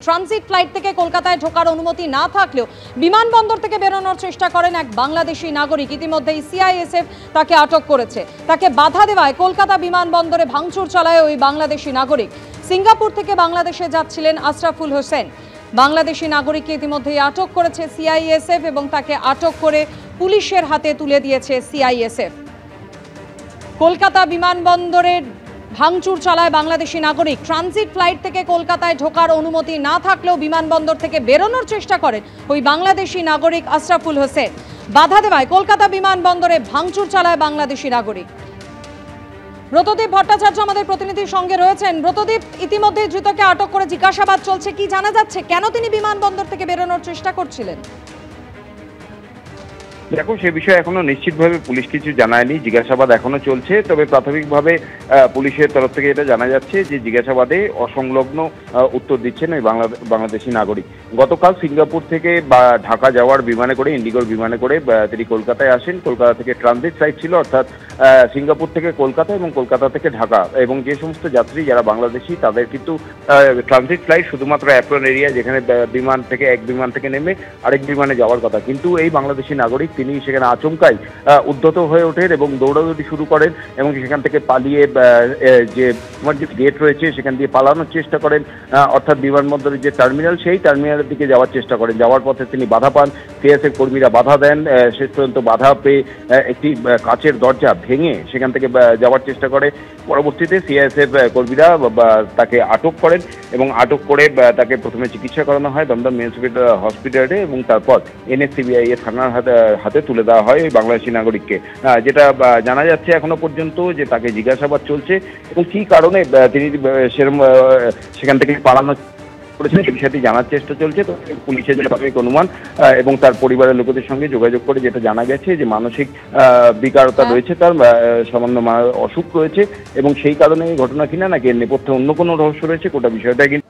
Transit flight থেকে কলকাতায় ঢোকার অনুমতি না থাকলেও বিমানবন্দর থেকে বেরোনোর চেষ্টা করেন এক বাংলাদেশি নাগরিক। ইতিমধ্যেই সিআইএসএফ তাকে আটক করেছে। তাকে বাধা দেওয়ায় কলকাতা বিমানবন্দরে ভাঙচুর চালায় ওই বাংলাদেশি নাগরিক। সিঙ্গাপুর থেকে বাংলাদেশে যাচ্ছিলেন আশরাফুল হোসেন। বাংলাদেশি নাগরিককে ইতিমধ্যেই আটক করেছে সিআইএসএফ এবং তাকে আটক করে পুলিশের হাতে তুলে দিয়েছে সিআইএসএফ। কলকাতা বিমানবন্দরে ভাঙচুর চালায় বাংলাদেশি নাগরিক। ট্রানজিট ফ্লাইট থেকে কলকাতায় ঢোকার অনুমতি না থাকলেও বিমানবন্দর থেকে বেরোনোর চেষ্টা করেন ওই বাংলাদেশি নাগরিক আশরাফুল হোসেন। বাধা দেওয়ায় কলকাতা বিমানবন্দরে ভাঙচুর চালায় বাংলাদেশি নাগরিক। ব্রতদীপ ভট্টাচার্য আমাদের প্রতিনিধির সঙ্গে রয়েছেন। ব্রতদীপ, ইতিমধ্যে ধৃতকে আটক করে জিজ্ঞাসাবাদ চলছে, কি জানা যাচ্ছে কেন তিনি বিমানবন্দর থেকে বেরোনোর চেষ্টা করছিলেন? দেখো, সে বিষয়ে এখনো নিশ্চিতভাবে পুলিশ কিছু জানায়নি, জিজ্ঞাসাবাদ এখনো চলছে। তবে প্রাথমিকভাবে পুলিশের তরফ থেকে এটা জানা যাচ্ছে যে জিজ্ঞাসাবাদে অসংলগ্ন উত্তর দিচ্ছেন ওই বাংলাদেশি নাগরিক। গতকাল সিঙ্গাপুর থেকে বা ঢাকা যাওয়ার বিমানে করে, ইন্ডিগোর বিমানে করে তিনি কলকাতায় আসেন। কলকাতা থেকে ট্রানজিট ফ্লাইট ছিল, অর্থাৎ সিঙ্গাপুর থেকে কলকাতা এবং কলকাতা থেকে ঢাকা। এবং যে সমস্ত যাত্রী যারা বাংলাদেশি তাদের কিন্তু ট্রানজিট ফ্লাইট শুধুমাত্র অ্যাপ্রন এরিয়া, যেখানে বিমান থেকে এক বিমান থেকে নেমে আরেক বিমানে যাওয়ার কথা। কিন্তু এই বাংলাদেশি নাগরিক তিনি সেখানে আচমকাই উদ্ধত হয়ে ওঠেন এবং দৌড়াদৌড়ি শুরু করেন এবং সেখান থেকে পালিয়ে যে গেট রয়েছে সেখান দিয়ে পালানোর চেষ্টা করেন। অর্থাৎ বিমানবন্দরের যে টার্মিনাল, সেই টার্মিনালের দিকে যাওয়ার চেষ্টা করেন। যাওয়ার পথে তিনি বাধা পান, সিএসএফ কর্মীরা বাধা দেন। শেষ পর্যন্ত বাধা পেয়ে একটি কাচের দরজা ভেঙে সেখান থেকে যাওয়ার চেষ্টা করে। পরবর্তীতে সিএসএফ কর্মীরা তাকে আটক করেন এবং আটক করে তাকে প্রথমে চিকিৎসা করানো হয় দমদম মিউনিসিপ্যাল হসপিটালে এবং তারপর এনএসসিবিআই থানার হাতে তুলে দেওয়া হয় ওই বাংলাদেশি নাগরিককে। যেটা জানা যাচ্ছে এখনো পর্যন্ত যে তাকে জিজ্ঞাসাবাদ চলছে এবং কি কারণে তিনি সেখান থেকে পালানো করেছেন সে বিষয়টি জানার চেষ্টা চলছে। তো পুলিশের যে প্রাথমিক অনুমান এবং তার পরিবারের লোকেদের সঙ্গে যোগাযোগ করে যেটা জানা গেছে যে মানসিক বিকারতা রয়েছে, তার সামান্য অসুখ রয়েছে এবং সেই কারণে এই ঘটনা কিনা নাকি এর নেপথ্যে অন্য কোনো রহস্য রয়েছে, গোটা বিষয়টা কিন্তু।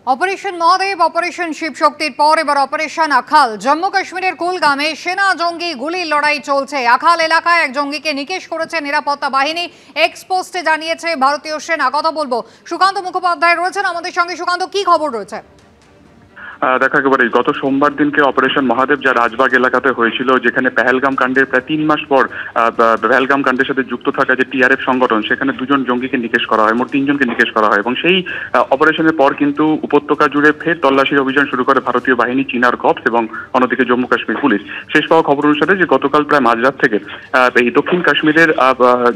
অপারেশন মহাদেব, অপারেশন শিবশক্তির পর এবার অপারেশন আখাল। জম্মু কাশ্মীরের কুলগামে সেনা জঙ্গি গুলির লড়াই চলছে। আখাল এলাকায় এক জঙ্গিকে নিকেশ করেছে নিরাপত্তা বাহিনী, এক্সপোস্টে জানিয়েছে ভারতীয় সেনা। কথা বলবো সুকান্ত মুখোপাধ্যায় রয়েছেন আমাদের সঙ্গে। সুকান্ত, কি খবর রয়েছে? দেখা একেবারে গত সোমবার দিনকে অপারেশন মহাদেব যা রাজবাগ এলাকাতে হয়েছিল, যেখানে পেহেলগাম কাণ্ডের প্রায় 3 মাস পর পেহেলগাম কাণ্ডের সাথে যুক্ত থাকা যে টিআরএফ সংগঠন, সেখানে 2 জন জঙ্গিকে নিকেশ করা হয়, মোট 3 জনকে নিকেশ করা হয়। এবং সেই অপারেশনের পর কিন্তু উপত্যকা জুড়ে ফের তল্লাশির অভিযান শুরু করে ভারতীয় বাহিনী, চিনার কর্পস এবং অন্যদিকে জম্মু কাশ্মীর পুলিশ। শেষ পাওয়া খবর অনুসারে যে গতকাল প্রায় মাঝরাত থেকে এই দক্ষিণ কাশ্মীরের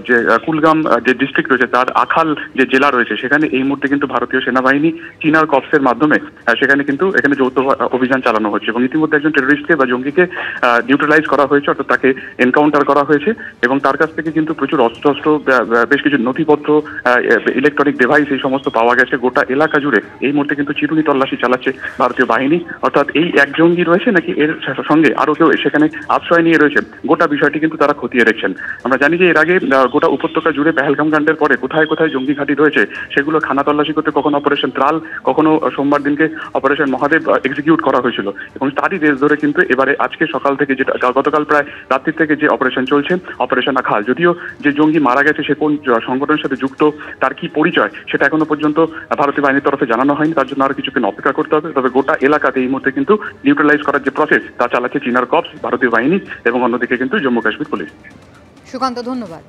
যে কুলগাম যে ডিস্ট্রিক্ট রয়েছে তার আখাল যে জেলা রয়েছে, সেখানে এই মুহূর্তে কিন্তু ভারতীয় সেনাবাহিনী চিনার কর্পসের মাধ্যমে সেখানে কিন্তু যৌথ অভিযান চালানো হচ্ছে এবং ইতিমধ্যে একজন টেররিস্টকে বা জঙ্গিকে নিউট্রালাইজ করা হয়েছে, অর্থাৎ তাকে এনকাউন্টার করা হয়েছে এবং তার কাছ থেকে কিন্তু প্রচুর অস্ত্র, বেশ কিছু নথিপত্র, ইলেকট্রনিক ডিভাইস এই সমস্ত পাওয়া গেছে। গোটা এলাকা জুড়ে এই মুহূর্তে কিন্তু চিরুনি তল্লাশি চালাচ্ছে ভারতীয় বাহিনী। অর্থাৎ এই এক জঙ্গি রয়েছে নাকি এর সঙ্গে আরো কেউ সেখানে আশ্রয় নিয়ে রয়েছে, গোটা বিষয়টি কিন্তু তারা খতিয়ে দেখছেন। আমরা জানি যে এর আগে গোটা উপত্যকা জুড়ে পেহেলগাম কাণ্ডের পরে কোথায় কোথায় জঙ্গি ঘাঁটি রয়েছে সেগুলো খানা তল্লাশি করতে কখনো অপারেশন ত্রাল, কখনো সোমবার দিনকে অপারেশন মহাদেব এক্সিকিউট করা হয়েছিল এবং তারই রেস ধরে কিন্তু এবারে আজকে সকাল থেকে, যেটা গতকাল প্রায় রাত্রি থেকে যে অপারেশন চলছে, অপারেশন আখাল। যদিও যে জঙ্গি মারা গেছে সে কোন সংগঠনের সাথে যুক্ত, তার কি পরিচয়, সেটা এখনো পর্যন্ত ভারতীয় বাহিনীর তরফে জানানো হয়নি। তার জন্য আরো কিছুক্ষণ অপেক্ষা করতে হবে। তবে গোটা এলাকাতে এই মুহূর্তে কিন্তু নিউট্রালাইজ করার যে প্রসেস তা চালাচ্ছে চিনার কর্পস, ভারতীয় বাহিনী এবং অন্যদিকে কিন্তু জম্মু কাশ্মীর পুলিশ। সুকান্ত, ধন্যবাদ।